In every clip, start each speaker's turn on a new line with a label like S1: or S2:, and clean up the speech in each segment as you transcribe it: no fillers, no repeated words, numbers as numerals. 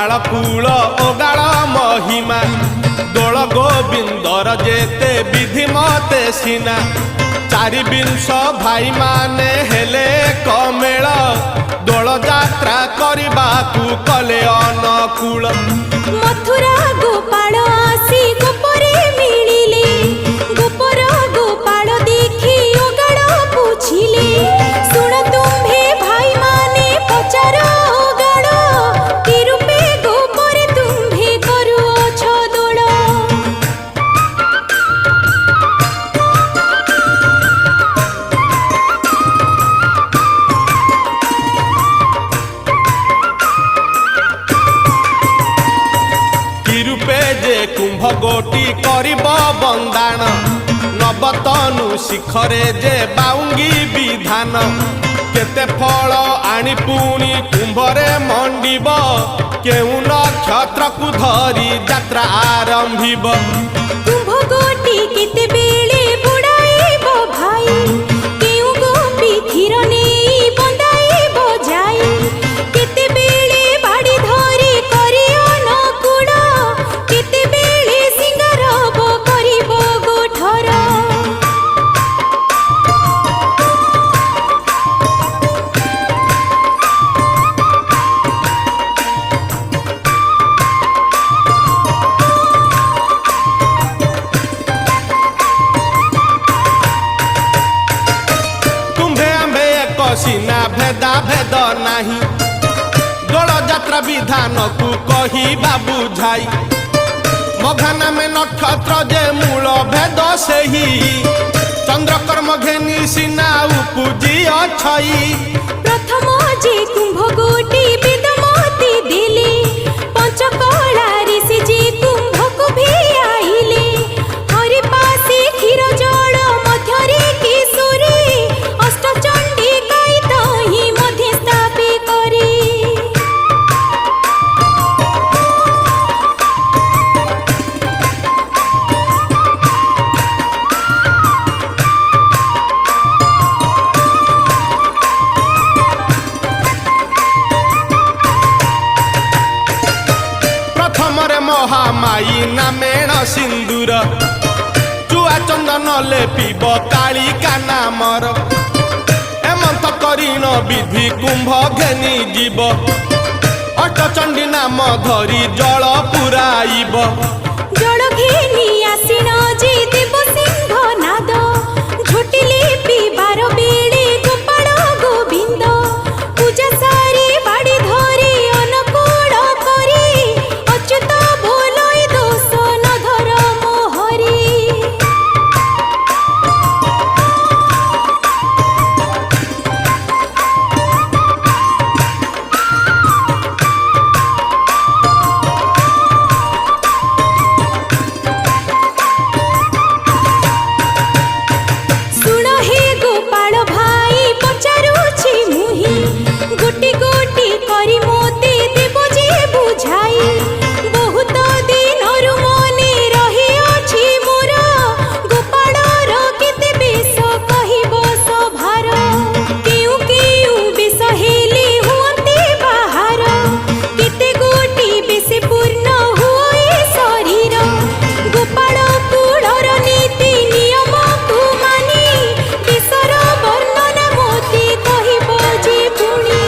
S1: बाळकूल ओगाळ महिमा दोल गोविंदर जेते विधि मते सीना 420 भाई माने हेले कमेल दोल यात्रा करबाकू कले अनुकूल
S2: मथुरा गोपाल आसी गोपरे मिलिले गोपर गोपाल देखी ओगाड़ पूछिले सुन तुम्भे भाई माने पचार ओगाड़ कि रूपे गोपरे तुम्भे करुअछ दोल
S1: कुंभ गोटी करिब बंदाण नवतनु शिखरे जे बाउंगी विधान केते फल आनी पुणी कुंभरे मंडिब केउ नक्षत्र को धरी यात्रा आरंभिब
S2: कुंभ गोटी केते बेले बुड़ाइब भाई केउ गोपी क्षीर नेई बंदाइब जाई केते बेले बाड़ी धरी करी अनुकूल केते बेले सिंगारब करिब गोठर
S1: सीना भेदा भेद नाही दोल यात्रा विधान को कही बाबू झाई मघाना में नक्षत्र जे मूल भेद सही चंद्रकर्म घेनी सीना उपजी अछई
S2: प्रथम जे कुंभ गोटी वेदमती दिले पंचकला ऋषि जे कुंभ को भी आइले हरि पासे क्षीर जल मध्यरे किशोरी अष्टचंडी काई मध्य स्थापित करी
S1: महामाई नामेण सिंदूर चुआ चंदन लेपिब कालिका नामर एमंत करीन विधि कुंभ घेनी जीव अष्टचंडी नाम धरी जल पुराइब
S2: जल घेनी आसीन जे देव सिंह नाद झोटिले पिबार बेले गोपाल गोविंद पूजा सारी बाड़ी धरी अनुकूल करी अच्युत बोलई दोष न धर मोहरी सुन हे गोपाल भाई पचारुछि मुहि गोटी गोटी करी मोते देव जे बुझाई बहुत दिन मने रही अछि मोर गोपालर केते बेश कहिब सभार केउ केउ बेश हेले हुअते बाहर केते गोटी बेश पूर्ण हुए शरीर गोपाल कुलर नीति नियम को मानी बेशर वर्णना मोते कहिब जे पुणी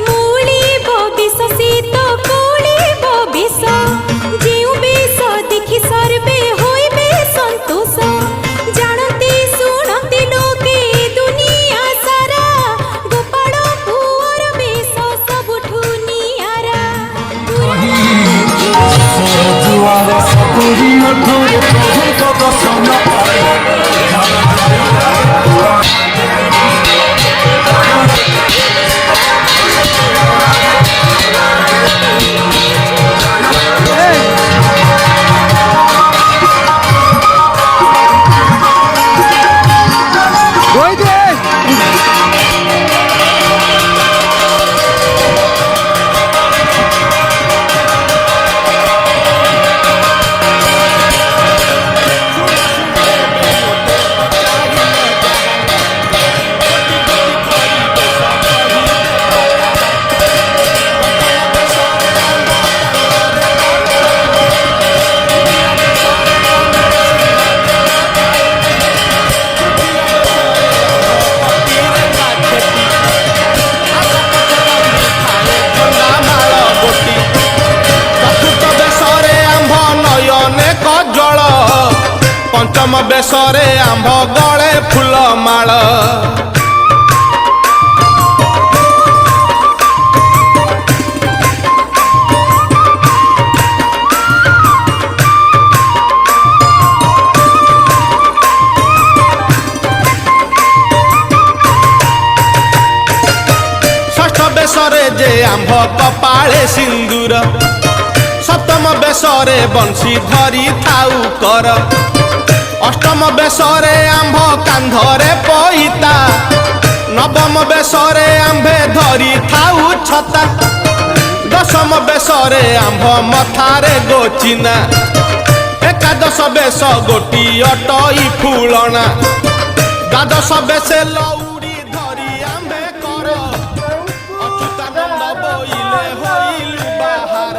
S2: मूलिब बेश शीत कौलिब बेश जेउ बेश देखि सर्वे होइबे संतोष जानते सुनते लोके दुनिया सारा गोपाल पुअर बेश सबठु नियारा
S1: ବେଶରେ ଆମ୍ଭ ଗଳେ ଫୁଲ ମାଳ ବେଶରେ ଯେ ଆମ୍ଭ କପାଳେ ସିନ୍ଦୁର ସପ୍ତମ ବେଶରେ ବଂଶୀ ଧରି ଥାଉ କର ଅଷ୍ଟମ ବେଶରେ ଆମ୍ଭ କାନ୍ଧରେ ପଇତା ନବମ ବେଶରେ ଆମ୍ଭେ ଧରି ଥାଉ ଛତା ଦଶମ ବେଶରେ ଆମ୍ଭ ମଥାରେ ଗୋଚିନା ଏକାଦଶ ବେଶ ଗୋଟି ଅଟଇ ଫୁଲଣା ଦ୍ୱାଦଶ ବେଶ ଲଉଡ଼ି ଧରି ଆମ୍ଭେ କର ଅଚ୍ୟୁତାନନ୍ଦ ବୋଇଲେ ହୋଇଲୁ ବାହାର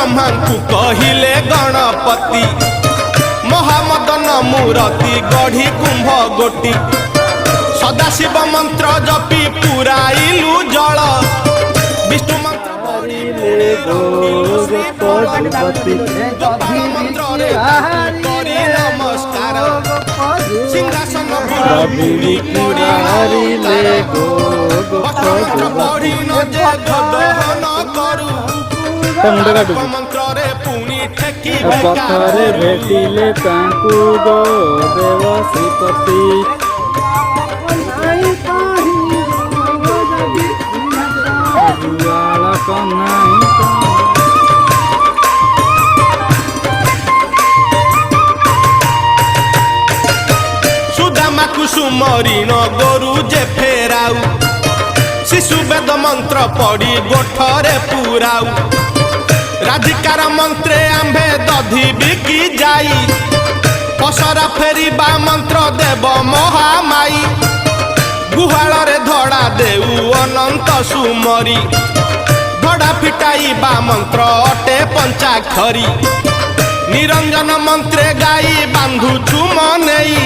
S1: ବ୍ରହ୍ମାଙ୍କୁ କହିଲେ ଗଣପତି ମହାମଦନ ମୂରତି ଗଢ଼ି କୁମ୍ଭ ଗୋଟି ସଦାଶିବ ମନ୍ତ୍ର ଜପି ପୁରାଇଲୁ ଜଳ ବିଷ୍ଣୁ ମନ୍ତ୍ର ମନ୍ତ୍ରରେ କରି ନମସ୍କାର ସିଂହାସନ ପଢ଼ି ନ ଯେ ଦହନ କରୁ ମନ୍ତ୍ରରେ ପୁଣି
S3: ପଥରେ ଭେଟିଲେ ତାଙ୍କୁ ଗో ଦେବ ଶ୍ରୀପତି
S1: ସୁଦାମାକୁ ସୁମରିଣ ଗୋରୁ ଯେ ଫେରାଉ ଶିଶୁ ବେଦ ମନ୍ତ୍ର ପଢ଼ି ଗୋଠରେ ପୁରାଉ ରାଧିକାର ମନ୍ତ୍ରେ ଆମ୍ଭେ ଦଧି ବିକି ଯାଇ ପସରା ଫେରିବା ମନ୍ତ୍ର ଦେବ ମହାମାଇ ଗୁହାଳରେ ଧଡ଼ା ଦେଉ ଅନନ୍ତ ସୁମରି ଧଡ଼ା ଫିଟାଇବା ମନ୍ତ୍ର ଅଟେ ପଞ୍ଚାକ୍ଷରୀ ନିରଞ୍ଜନ ମନ୍ତ୍ରେ ଗାଇ ବାନ୍ଧୁଛୁ ମନେଇ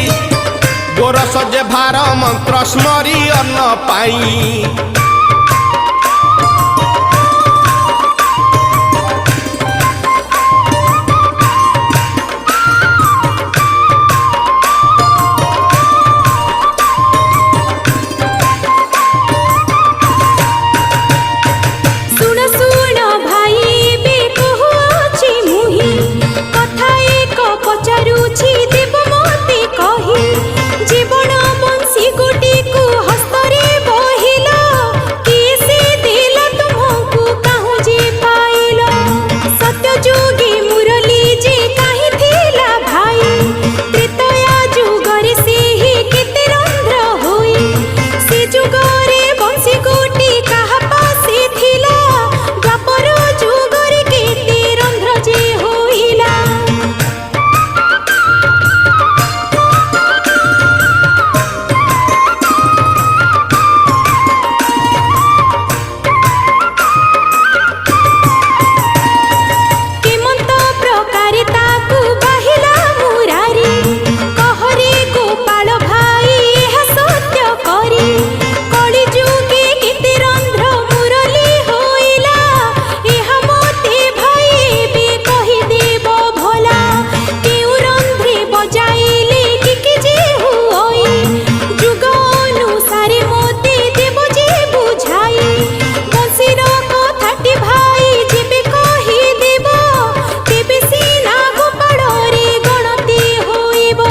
S1: ଗୋରସ ଯେ ଭାର ମନ୍ତ୍ର ସ୍ମରି ଅନ୍ନ ପାଇଁ
S2: ଯୁଗରେ ବଂଶୀ ଗୋଟି କାହା ପାଶେ ଥିଲା ଦ୍ୱାପର ଯୁଗରେ କେତେ ରନ୍ଧ୍ର ଯେ ହୋଇଲା କେମନ୍ତ ପ୍ରକାରେ ତାକୁ ବାହିଲା ମୁରାରି କହରେ ଗୋପାଳ ଭାଇ ଏହା ସତ୍ୟ କରି କଳି ଯୁଗେ କେତେ ରନ୍ଧ୍ର ମୁରଲି ହୋଇଲା ଏହା ମୋତେ ଭାଇ ଏବେ କହିଦେବ ଭଲା କେଉଁ ରନ୍ଧ୍ରେ ବଜାଇଲେ ଟିକେ ଯେ ହୁଅଇ ଯୁଗ ଅନୁସାରେ ମୋତେ ଦେବ ଯେ ବୁଝାଇ ବଂଶୀର କଥାଟି ଭାଇ ଯେବେ କହିଦେବ ତେବେ ସିନା ଗୋପାଳରେ ଗଣତି ହୋଇବ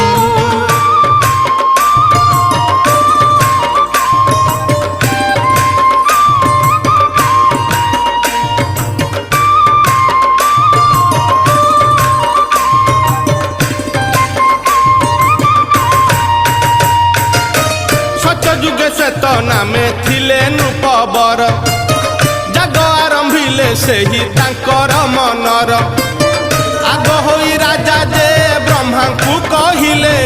S1: ସତ୍ୟ ଯୁଗେ ଶ୍ଵେତ ନାମେ ଥିଲେ ନୃପବର ଜାଗ ଆରମ୍ଭିଲେ ସେହି ତାଙ୍କର ମନର ଆଗ ହୋଇ ରାଜା ଯେ ବ୍ରହ୍ମାଙ୍କୁ କହିଲେ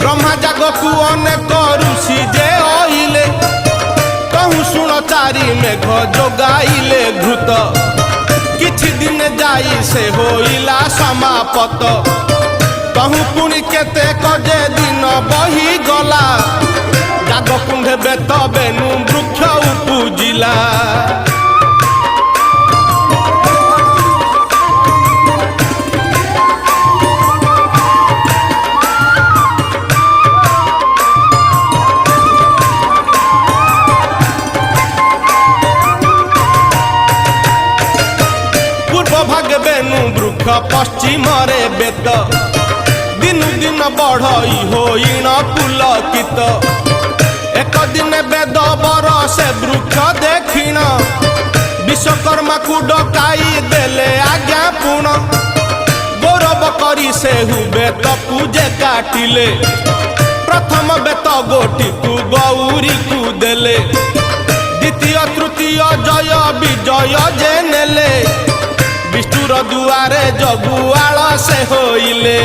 S1: ବ୍ରହ୍ମା ଜାଗକୁ ଅନେକ ଋଷି ଯେ ଅଇଲେ କହୁ ଶୁଣ ଚାରି ମେଘ ଯୋଗାଇଲେ ଘୃତ କିଛି ଦିନ ଯାଇ ସେ ହୋଇଲା ସମାପତ କହୁ ପୁଣି କେତେ କଜେ ଦିନ ବହି ଗଲା ଜାଗ କୁଣ୍ଡେ ବେତ ବେନୁ ବୃକ୍ଷ ଉପୁଜିଲା ପୂର୍ବ ଭାগে ବେନୁ ବୃକ୍ଷ ପଶ୍ଚିମରେ ବେତ ଦିନୁ ଦିନ ବଢ଼ଇ ହୋଇଣ ପୁଲକିତ ଏକ ଦିନେ ବେଦ ବର ସେ ବୃକ୍ଷ ଦେଖିଣ ବିଶ୍ୱକର୍ମାକୁ ଡକାଇ ଦେଲେ ଆଜ୍ଞା ପୁଣ ଗୌରବ କରି ସେହୁ ବେତକୁ ଯେ କାଟିଲେ ପ୍ରଥମ ବେତ ଗୋଟିକୁ ଗୌରୀକୁ ଦେଲେ ଦ୍ୱିତୀୟ ତୃତୀୟ ଜୟ ବିଜୟ ଯେ ନେଲେ ବିଷ୍ଣୁର ଦୁଆରେ ଜଗୁଆଳ ସେ ହୋଇଲେ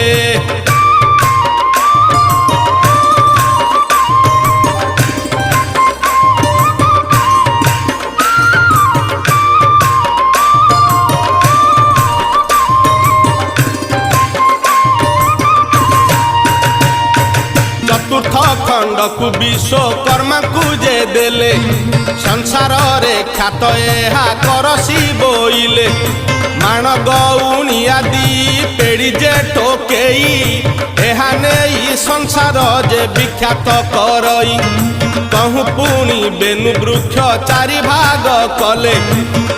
S1: ଚତୁର୍ଥ ଖଣ୍ଡକୁ ବିଶ୍ୱକର୍ମାକୁ ଯେ ଦେଲେ ସଂସାରରେ ଖ୍ୟାତ ଏହା କରସି ବୋଇଲେ ମାଣ ଗଉଣି ଆଦି ପେଡ଼ି ଯେ ଟୋକେଇ ଏହା ନେଇ ସଂସାର ଯେ ବିଖ୍ୟାତ କରଇ କହୁ ପୁଣି ବେନୁ ବୃକ୍ଷ ଚାରି ଭାଗ କଲେ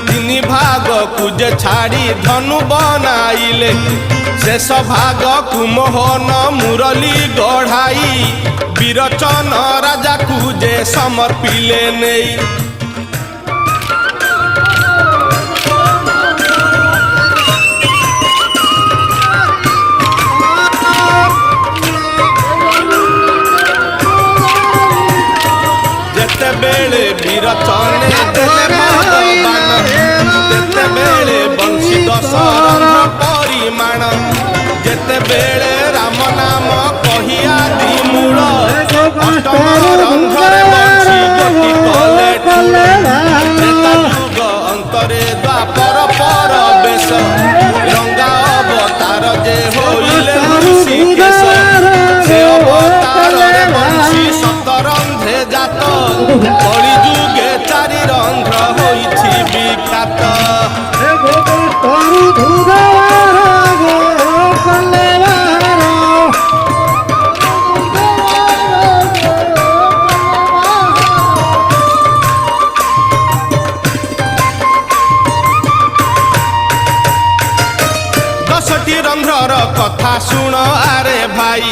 S1: ତିନି ଭାଗକୁ ଯେ ଛାଡ଼ି ଧନୁ ବନାଇଲେ ଶେଷ ଭାଗକୁ ମୋହନ ମୁରଲି ଗଢ଼ାଇ ବିରଚନ ରାଜାକୁ ଯେ ସମର୍ପିଲେ ନେଇ ଯେତେବେଳେ ବିରଚନେ ଦେଲେ ଭଗବାନ ଯେତେବେଳେ ବଂଶୀ ଦଶରଥ ପରିମାଣ ଯେତେବେଳେ ରାମ ନାମ କହି ଆଦି ମୂଳ ଅଷ୍ଟମ ରନ୍ଧ୍ରରେ ବଂଶୀ ଗୋଟି କଲେ ତ୍ରେତା ଯୁଗ ଅନ୍ତରେ ଦ୍ୱାପର ପର ବେଶ ରଙ୍ଗା ଅବତାର ଯେ ହୋଇଲେ ଋଷିକେଶ ସେ ଅବତାରରେ ବଂଶୀ ସତରନ୍ଧ୍ରେ ଜାତ କଳି ଯୁଗେ ଚାରି ରନ୍ଧ୍ର ହୋଇଛି ବିଖ୍ୟାତ ଦଶଟି ରନ୍ଧ୍ରର କଥା ଶୁଣ ଆରେ ଭାଇ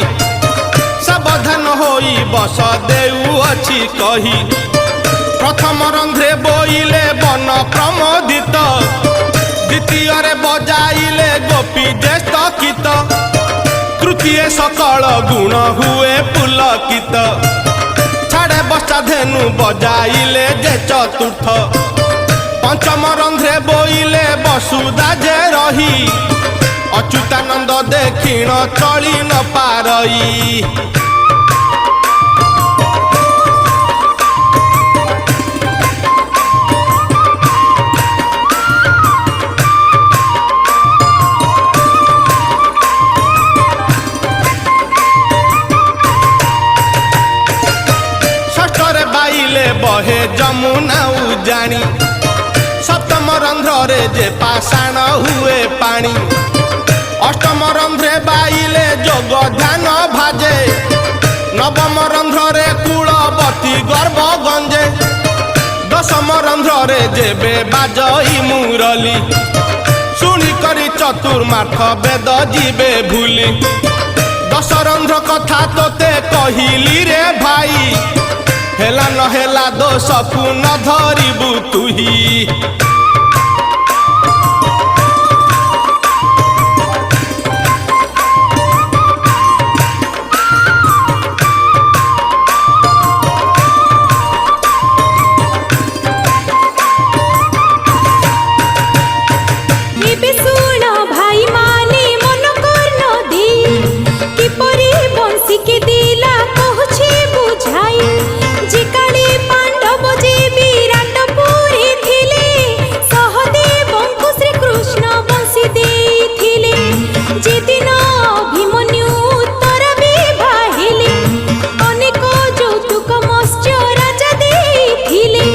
S1: ସାବଧାନ ହୋଇ ବସ ଦେଉଅଛି କହି ପ୍ରଥମ ରନ୍ଧ୍ରେ ବୋଇଲେ ବନ ପ୍ରମୋଦିତ ଦ୍ୱିତୀୟରେ ବଜାଇଲେ ଗୋପୀ ଯେ ସ୍ଥକିତ ତୃତୀୟ ସକଳ ଗୁଣ ହୁଏ ପୁଲକିତ ଛାଡ଼େ ବସା ଧେନୁ ବଜାଇଲେ ଯେ ଚତୁର୍ଥ ପଞ୍ଚମ ରନ୍ଧ୍ରେ ବୋଇଲେ ବସୁଧା ଯେ ରହି ଅଚ୍ୟୁତାନନ୍ଦ ଦେଖିଣ ଚଳି ନ ପାରଇ ଷଷ୍ଠରେ ବାଇଲେ ବହେ ଯମୁନା ଉଜାଣି ସପ୍ତମ ରନ୍ଧ୍ରରେ ଯେ ପାଷାଣ ହୁଏ ପାଣି ଅଷ୍ଟମ ରନ୍ଧ୍ରେ ବାଇଲେ ଯୋଗ ଧ୍ୟାନ ଭାଜେ ନବମ ରନ୍ଧ୍ରରେ କୂଳବତୀ ଗର୍ବ ଗଞ୍ଜେ ଦଶମ ରନ୍ଧ୍ରରେ ଯେବେ ବାଜଇ ମୁରଲି ଶୁଣି କରି ଚତୁର୍ମାର୍ଥ ବେଦ ଯିବେ ଭୁଲି ଦଶ ରନ୍ଧ୍ର କଥା ତୋତେ କହିଲି ରେ ଭାଇ ହେଲା ନ ହେଲା ଦୋଷକୁ ନ ଧରିବୁ ତୁହି
S2: ଏବେ ଶୁଣ ଭାଇ ମାନେ ମନ କର୍ଣ୍ଣ ଦେଇ କିପରି ବଂଶୀକେ ଦିଲା କହୁଛି ବୁଝାଇ ଯେ କାଳେ ପାଣ୍ଡବ ଯେ ବିରାଟପୁରୀ ଥିଲେ ସହଦେବଙ୍କୁ ଶ୍ରୀକୃଷ୍ଣ ବଂଶୀ ଦେଇଥିଲେ ଯେଦିନ ଅଭିମନ୍ୟୁ ଉତ୍ତର ବିବାହିଲେ ଅନେକ ଯୌତୁକ ମତ୍ସ୍ୟ ରାଜା ଦେଇଥିଲେ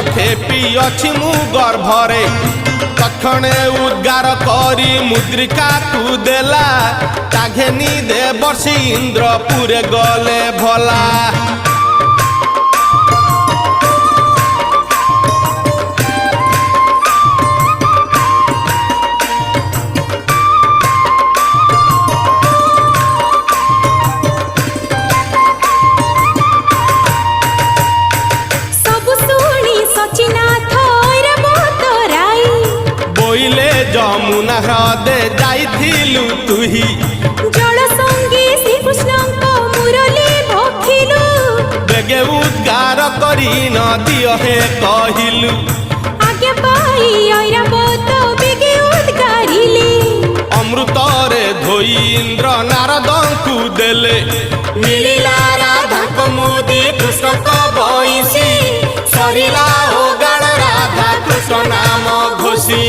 S1: ଖେପି ଅଛି ମୁଁ ଗର୍ଭରେ ତକ୍ଷଣେ ଉଦ୍ଗାର କରି ମୁଦ୍ରିକାକୁ ଦେଲା ତା ଘେନି ଦେବର୍ଷି ଇନ୍ଦ୍ରପୁରେ ଗଲେ ଭଲା।
S2: ଯମୁନା
S1: ହ୍ରଦେ ଯାଇଥିଲୁ ତୁହି
S2: ଜଳ ସଙ୍ଗୀ ଶ୍ରୀକୃଷ୍ଣଙ୍କ ମୁରଲି ଭଖିଲୁ
S1: ବେଗେ ଉଦ୍ଗାର କରି ନଦିଅ ହେ କହିଲୁ
S2: ଆଜ୍ଞା ପାଇ ଐରାବତ ବେଗେ ଉଦ୍ଗାରିଲେ
S1: ଅମୃତରେ ଧୋଇ ଇନ୍ଦ୍ର ନାରଦଙ୍କୁ ଦେଲେ ମିଳିଲା ରାଧାଙ୍କ ମୁଦି କୃଷ୍ଣଙ୍କ ବଇଁଶୀ ସରିଲା ଓ ଗାଣ ରାଧା କୃଷ୍ଣ ନାମ ଘୋଷି।